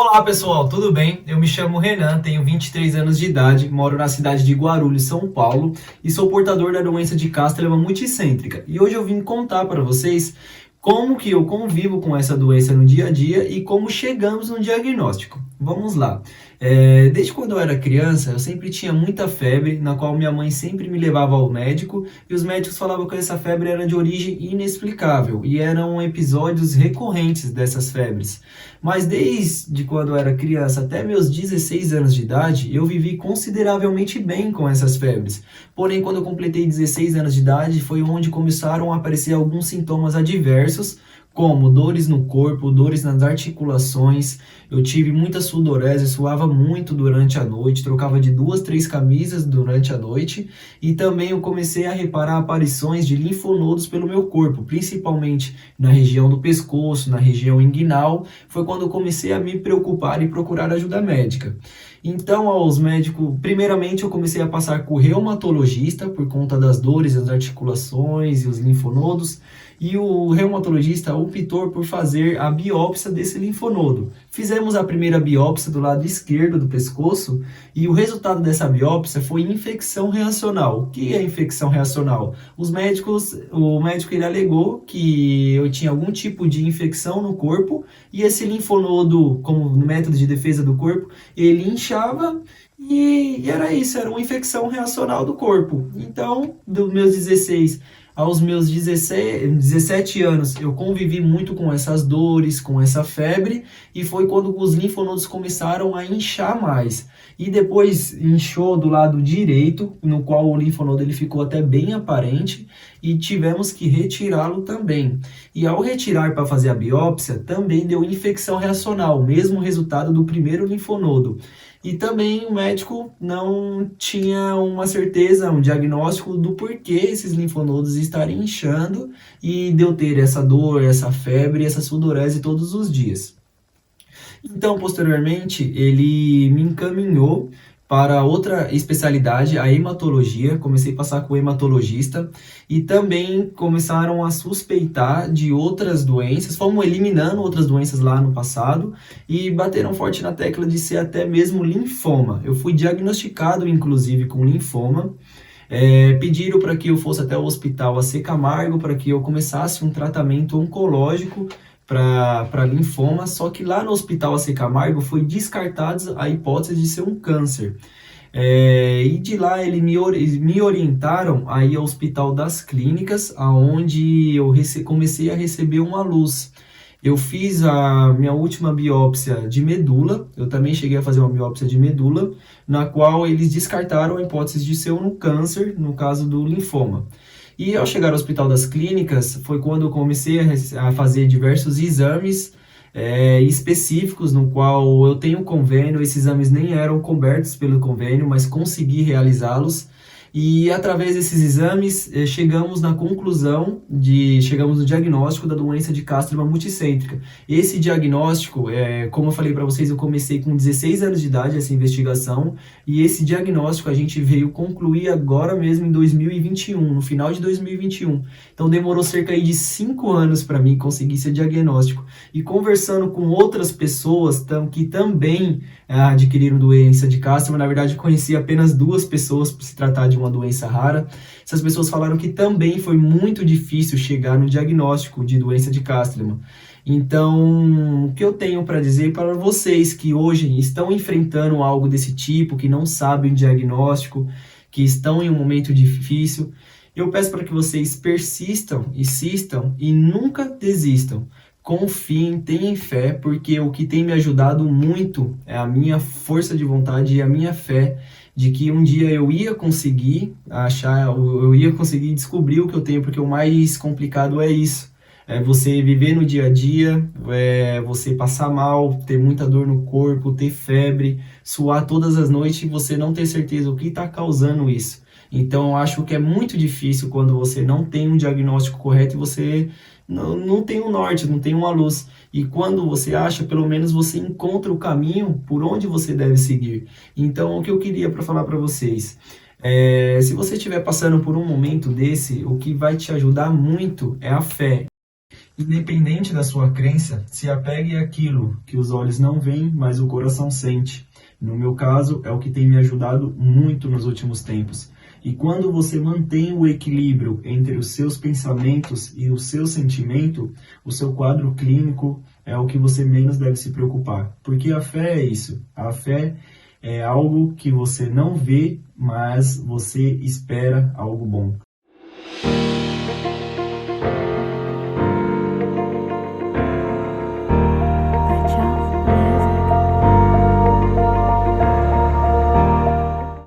Olá pessoal, tudo bem? Eu me chamo Renan, tenho 23 anos de idade, moro na cidade de Guarulhos, São Paulo e sou portador da doença de Castellan multicêntrica. E hoje eu vim contar para vocês como que eu convivo com essa doença no dia a dia e como chegamos no diagnóstico. Vamos lá. Desde quando eu era criança, eu sempre tinha muita febre, na qual minha mãe sempre me levava ao médico e os médicos falavam que essa febre era de origem inexplicável e eram episódios recorrentes dessas febres. Mas desde quando eu era criança até meus 16 anos de idade, eu vivi consideravelmente bem com essas febres. Porém, quando eu completei 16 anos de idade, foi onde começaram a aparecer alguns sintomas adversos, como dores no corpo, dores nas articulações. Eu tive muita sudorese, suava muito durante a noite, trocava de 2, 3 camisas durante a noite. E também eu comecei a reparar aparições de linfonodos pelo meu corpo, principalmente na região do pescoço, na região inguinal. Foi quando eu comecei a me preocupar e procurar ajuda médica. Então, aos médicos, primeiramente eu comecei a passar com o reumatologista por conta das dores, as articulações e os linfonodos, e o reumatologista optou por fazer a biópsia desse linfonodo. Fizemos a primeira biópsia do lado esquerdo do pescoço e o resultado dessa biópsia foi infecção reacional. O que é infecção reacional? O médico ele alegou que eu tinha algum tipo de infecção no corpo e esse linfonodo, como método de defesa do corpo, ele inchava e era isso, era uma infecção reacional do corpo. Então, dos meus 16 aos meus 17 anos, eu convivi muito com essas dores, com essa febre, e foi quando os linfonodos começaram a inchar mais. E depois inchou do lado direito, no qual o linfonodo ele ficou até bem aparente, e tivemos que retirá-lo também. E ao retirar para fazer a biópsia, também deu infecção reacional, mesmo resultado do primeiro linfonodo. E também o médico não tinha uma certeza, um diagnóstico do porquê esses linfonodos estarem inchando e de eu ter essa dor, essa febre, essa sudorese todos os dias. Então, posteriormente, ele me encaminhou para outra especialidade, a hematologia. Comecei a passar com o hematologista e também começaram a suspeitar de outras doenças. Fomos eliminando outras doenças lá no passado e bateram forte na tecla de ser até mesmo linfoma. Eu fui diagnosticado, inclusive, com linfoma. Pediram para que eu fosse até o hospital AC Camargo para que eu começasse um tratamento oncológico para linfoma, só que lá no Hospital AC Camargo foi descartada a hipótese de ser um câncer. E de lá me orientaram a ir ao Hospital das Clínicas, aonde eu comecei a receber uma luz. Eu fiz a minha última biópsia de medula, eu também cheguei a fazer uma biópsia de medula, na qual eles descartaram a hipótese de ser um câncer, no caso do linfoma. E ao chegar ao Hospital das Clínicas, foi quando eu comecei a fazer diversos exames específicos, no qual eu tenho convênio. Esses exames nem eram cobertos pelo convênio, mas consegui realizá-los. E através desses exames, chegamos no diagnóstico da doença de Castellan multicêntrica. Esse diagnóstico, como eu falei para vocês, eu comecei com 16 anos de idade essa investigação, e esse diagnóstico a gente veio concluir agora mesmo em 2021, no final de 2021. Então demorou cerca de 5 anos para mim conseguir esse diagnóstico. E conversando com outras pessoas que também adquiriram doença de Castellan, na verdade conheci apenas 2 pessoas por se tratar de uma doença rara. Essas pessoas falaram que também foi muito difícil chegar no diagnóstico de doença de Castellan. Então, o que eu tenho para dizer para vocês que hoje estão enfrentando algo desse tipo, que não sabem o diagnóstico, que estão em um momento difícil, eu peço para que vocês persistam, insistam e nunca desistam. Confiem, tenham fé, porque o que tem me ajudado muito é a minha força de vontade e a minha fé de que um dia eu ia conseguir eu ia conseguir descobrir o que eu tenho, porque o mais complicado é isso. É você viver no dia a dia, você passar mal, ter muita dor no corpo, ter febre, suar todas as noites e você não ter certeza o que está causando isso. Então, eu acho que é muito difícil quando você não tem um diagnóstico correto e você não tem um norte, não tem uma luz. E quando você acha, pelo menos você encontra o caminho por onde você deve seguir. Então, o que eu queria para falar para vocês, se você estiver passando por um momento desse, o que vai te ajudar muito é a fé. Independente da sua crença, se apegue àquilo que os olhos não veem, mas o coração sente. No meu caso, é o que tem me ajudado muito nos últimos tempos. E quando você mantém o equilíbrio entre os seus pensamentos e o seu sentimento, o seu quadro clínico é o que você menos deve se preocupar. Porque a fé é isso. A fé é algo que você não vê, mas você espera algo bom.